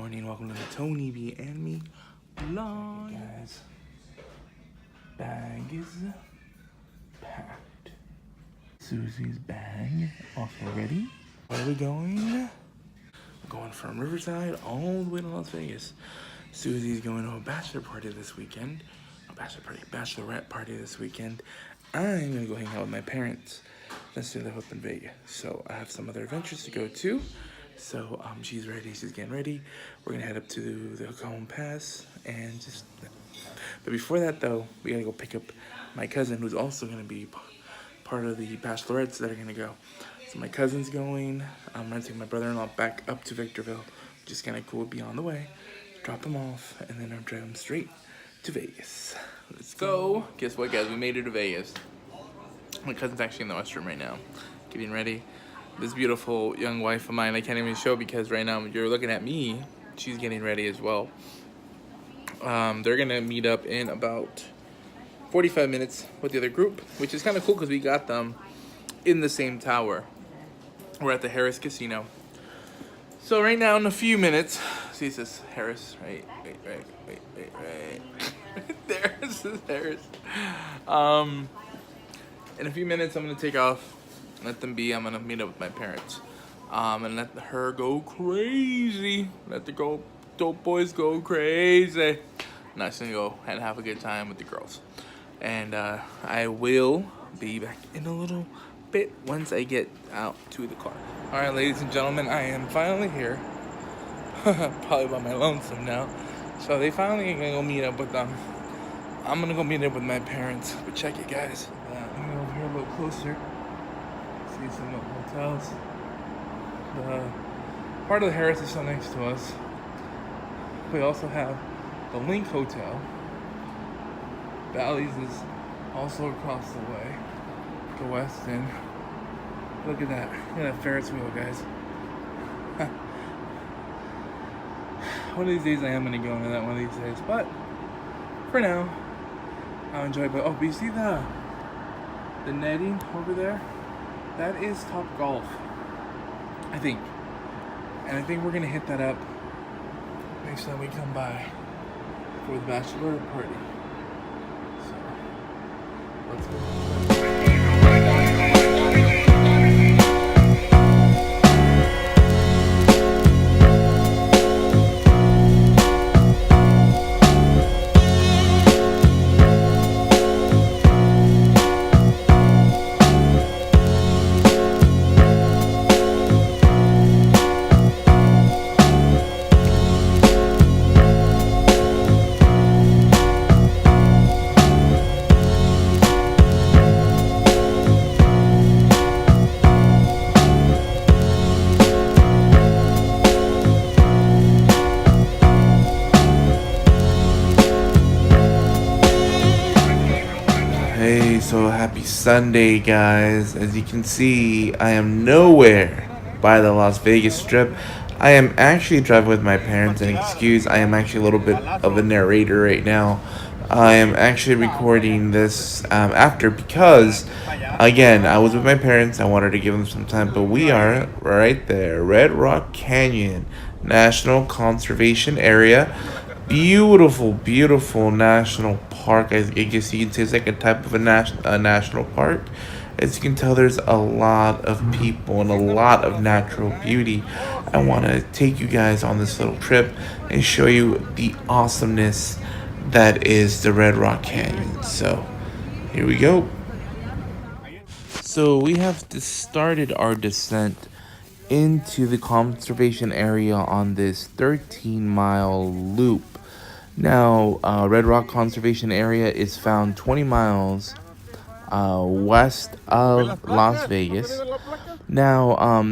morning. Welcome to the Tony B and me vlog. Guys, bag is packed. Susie's bag also ready. Where are we going? We're going from Riverside all the way to Las Vegas. Susie's going to a bachelor party this weekend. Bachelorette party this weekend. I'm gonna go hang out with my parents. Let's do live up in Vegas. So I have some other adventures to go to. So she's ready, she's getting ready. We're gonna head up to the Cajon Pass and just, but before that though, we gotta go pick up my cousin who's also gonna be part of the bachelorettes that are gonna go. So my cousin's going, I'm gonna take my brother-in-law back up to Victorville, which is kinda cool, be on the way, drop them off, and then I'm driving straight to Vegas. Let's go. Guess what guys, we made it to Vegas. My cousin's actually in the restroom right now, getting ready. This beautiful young wife of mine, I can't even show because right now you're looking at me. She's getting ready as well. They're gonna meet up in about 45 minutes with the other group, which is kind of cool because we got them in the same tower. We're at the Harris Casino. So right now in a few minutes, see this is Harris, right? There, this is Harris. In a few minutes, I'm gonna take off. Let them be. I'm gonna meet up with my parents, and let her go crazy. Let the dope boys go crazy. I'm just gonna go and have a good time with the girls, and I will be back in a little bit once I get out to the car. All right, ladies and gentlemen, I am finally here. Probably by my lonesome now. So they finally gonna go meet up with them. I'm gonna go meet up with my parents. But check it, guys. Let me go over here a little closer. See some hotels. The part of the Harris is still next to us. We also have the Link Hotel. Bally's is also across the way. The Westin. Look at that. Look at that Ferris wheel, guys. One of these days I am gonna go into that one of these days. But for now, I'll enjoy it. But oh, you see the netting over there? That is Top Golf, I think. And I think we're gonna hit that up next time we come by for the bachelor party. So, let's go. Hey, so happy Sunday, guys. As you can see, I am nowhere by the Las Vegas Strip. I am actually driving with my parents, and excuse, I am actually a little bit of a narrator right now. I am actually recording this after because, again, I was with my parents. I wanted to give them some time, but we are right there, Red Rock Canyon National Conservation Area. Beautiful, beautiful national park. I guess you can say it's like a type of a national park. As you can tell, there's a lot of people and a lot of natural beauty. I want to take you guys on this little trip and show you the awesomeness that is the Red Rock Canyon. So, here we go. So, we have started our descent into the conservation area on this 13-mile loop. Now, Red Rock Conservation Area is found 20 miles west of Las Vegas. Now,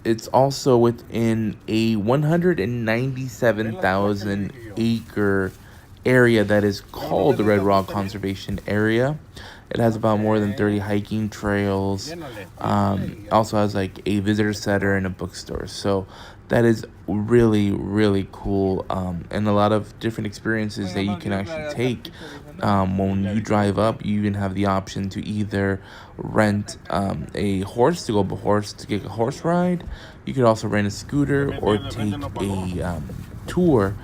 it's also within a 197,000 acre area that is called the Red Rock Conservation Area. It has about more than 30 hiking trails. Also has like a visitor center and a bookstore. So that is really, really cool. And a lot of different experiences that you can actually take. When you drive up, you even have the option to either rent a horse to get a horse ride. You could also rent a scooter or take a tour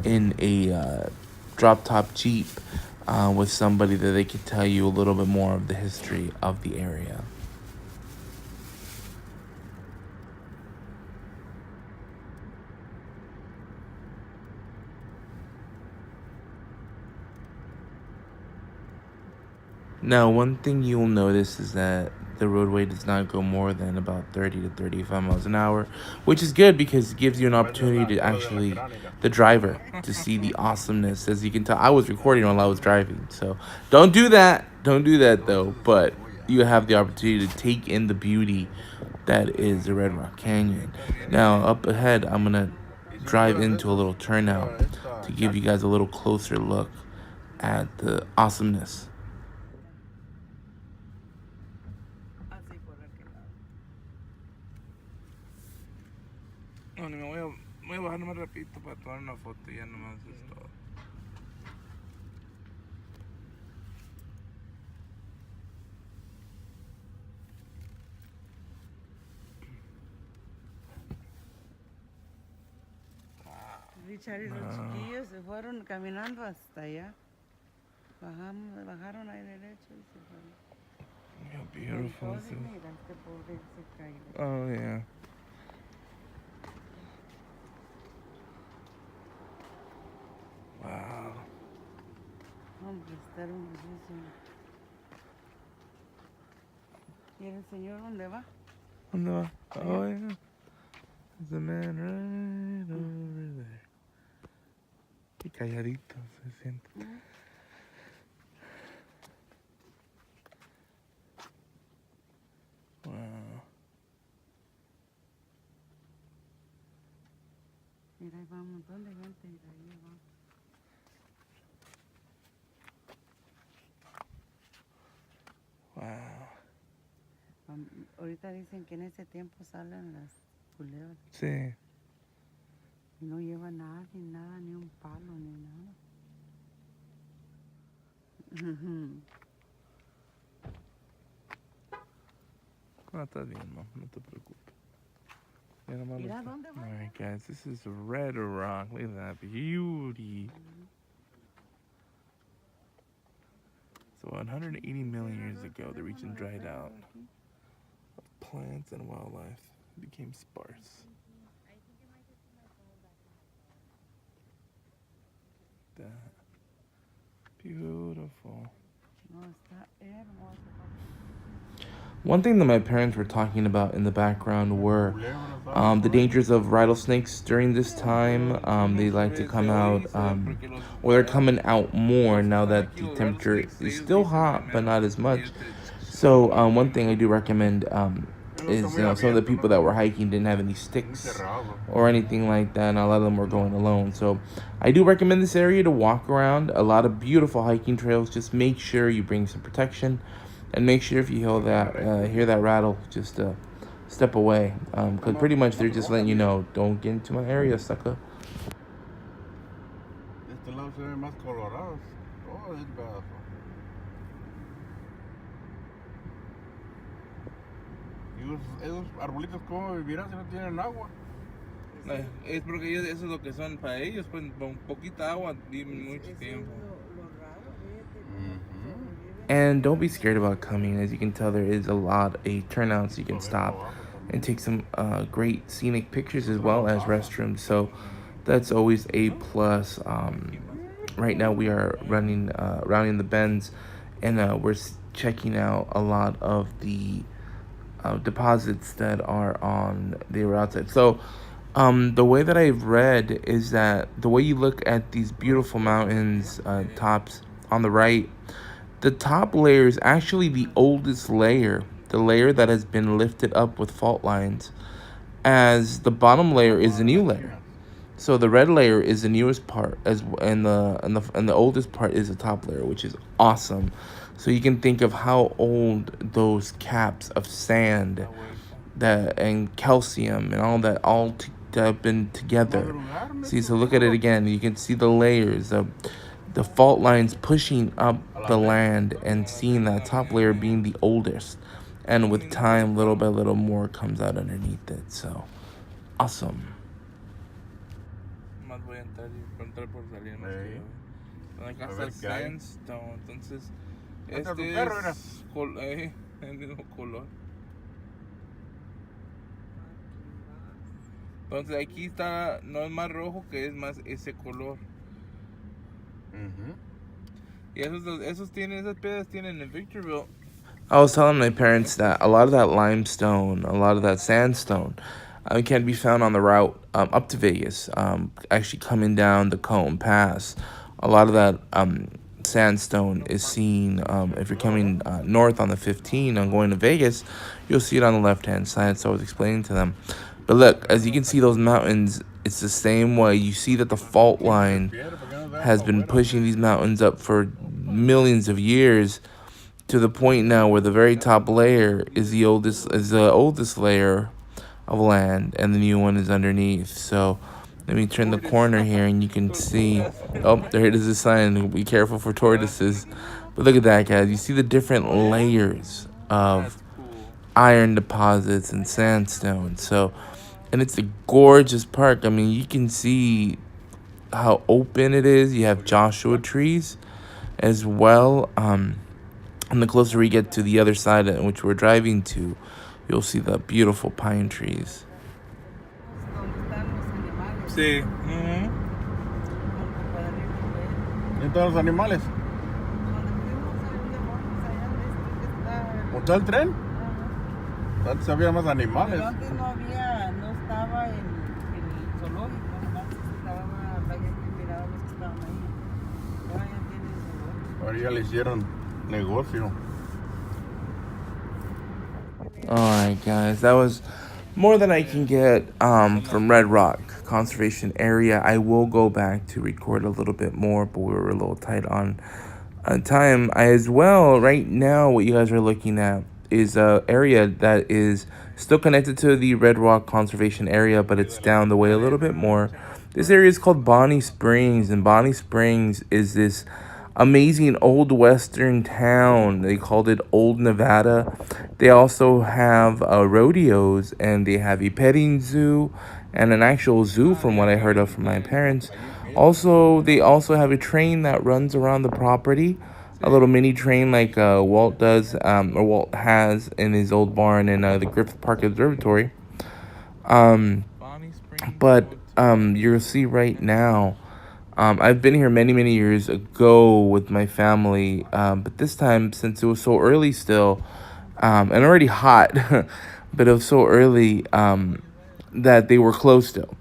in a drop top Jeep with somebody that they could tell you a little bit more of the history of the area. Now, one thing you'll notice is that the roadway does not go more than about 30 to 35 miles an hour, which is good because it gives you an opportunity to actually, the driver, to see the awesomeness. As you can tell, I was recording while I was driving, so don't do that. Don't do that, though. But you have the opportunity to take in the beauty that is the Red Rock Canyon. Now, up ahead, I'm going to drive into a little turnout to give you guys a little closer look at the awesomeness. Bueno, voy a bajar nomás rapidito para tomar una foto y ya nomás es todo. Richard y los chiquillos se fueron caminando hasta allá. Bajaron ahí derecho y se fueron. How beautiful this is. Mira, este pobre se cayó. Oh, yeah. Wow. Hombre, está hermosísimo. ¿Y el señor dónde va? ¿Dónde va? Oh, yeah. There's a man right over there. Qué calladito se siente. Wow. Mira, ahí va un montón de gente. Mira, ahí va. Wow. Ahorita dicen que en ese tiempo salen las culebras. Sí. Y no lleva nada, ni un palo, ni nada. No, está bien, Mom. No te preocupes. Mira, ¿dónde va? Alright, guys. This is Red Rock. Look at that beauty. So 180 million years ago, the region dried out. Plants and wildlife became sparse. That beautiful. No, está hermoso. One thing that my parents were talking about in the background were the dangers of rattlesnakes during this time. They like to come out, or they're coming out more now that the temperature is still hot, but not as much. So one thing I do recommend is, some of the people that were hiking didn't have any sticks or anything like that, and a lot of them were going alone. So I do recommend this area to walk around. A lot of beautiful hiking trails. Just make sure you bring some protection. And make sure if you hear that rattle, just step away. Because pretty much they're just letting you know, don't get into my area, sucker. Este lado se ven más colorados. Oh, es pedazo. ¿Y esos arbolitos cómo vivirán si no tienen agua? Es porque ellos, eso es lo que son para ellos, pues con poquita agua viven mucho tiempo. And don't be scared about coming. As you can tell, there is a turnout, so you can stop and take some great scenic pictures as well as restrooms. So that's always a plus. Right now we are rounding the bends, and we're checking out a lot of the deposits that are on the outside. So the way that I've read is that the way you look at these beautiful mountains tops on the right, the top layer is actually the oldest layer, the layer that has been lifted up with fault lines, as the bottom layer is the new layer. So the red layer is the newest part, and the oldest part is the top layer, which is awesome. So you can think of how old those caps of sand and calcium and all that have been together. See, so look at it again. You can see the layers of the fault lines pushing up the land and seeing that top layer being the oldest. And with time, little by little more comes out underneath it. So, awesome. más voy a entrar y entrar por salir más que yo. Acá A está ver qué hay. sandstone, entonces Hasta tu este perro, mira. es el mismo color. Entonces aquí está, no es más rojo, que es más ese color. Y esas piedras tienen en Victorville. I was telling my parents that a lot of that limestone, a lot of that sandstone, can be found on the route up to Vegas. Actually coming down the Cone Pass, a lot of that sandstone is seen if you're coming north on the 15 and going to Vegas. You'll see it on the left-hand side. So I was explaining to them. But look, as you can see, those mountains, it's the same way. You see that the fault line has been pushing these mountains up for millions of years, to the point now where the very top layer is the oldest layer of land, and the new one is underneath. So let me turn the corner here, and you can see. Oh, there it is, a sign. Be careful for tortoises. But look at that, guys. You see the different layers of iron deposits and sandstone. So, and it's a gorgeous park. I mean, you can see how open it is. You have Joshua trees as well. And the closer we get to the other side, which we're driving to, you'll see the beautiful pine trees. Sí. ¿Y todos los animales? ¿Montó el tren? Antes había más animales. Pero antes no estaba en el zoológico, nomás estaba la gente miraba los que estaban ahí. Ahora ya tienen zoológico. Ahora ya le hicieron negocio. Alright, guys, that was more than I can get from Red Rock Conservation Area. I will go back to record a little bit more, but we were a little tight on time. As well, right now, what you guys are looking at is an area that is still connected to the Red Rock Conservation Area, but it's down the way a little bit more. This area is called Bonnie Springs, and Bonnie Springs is this amazing old western town. They called it Old Nevada. They also have rodeos, and they have a petting zoo and an actual zoo, from what I heard of from my parents. Also, they also have a train that runs around the property, a little mini train like Walt does, or Walt has in his old barn in the Griffith Park Observatory. But you'll see right now, I've been here many years ago with my family, but this time, since it was so early still, and already hot, but it was so early that they were closed still.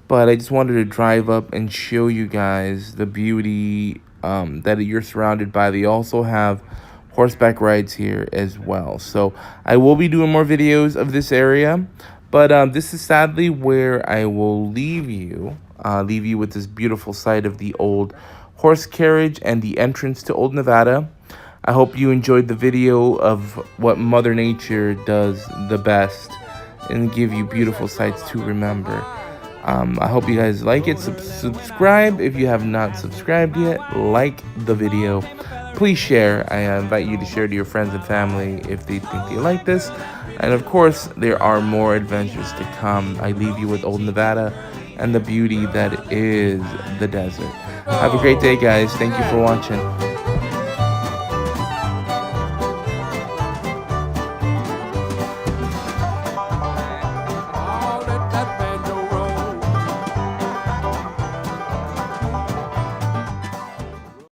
But I just wanted to drive up and show you guys the beauty that you're surrounded by. They also have horseback rides here as well. So I will be doing more videos of this area, but this is sadly where I will leave you. Leave you with this beautiful sight of the old horse carriage and the entrance to Old Nevada. I hope you enjoyed the video of what Mother Nature does the best and give you beautiful sights to remember. I hope you guys like it. Subscribe if you have not subscribed yet. Like the video. Please share. I invite you to share to your friends and family if they think they like this. And of course, there are more adventures to come. I leave you with Old Nevada and the beauty that is the desert. Have a great day, guys. Thank you for watching.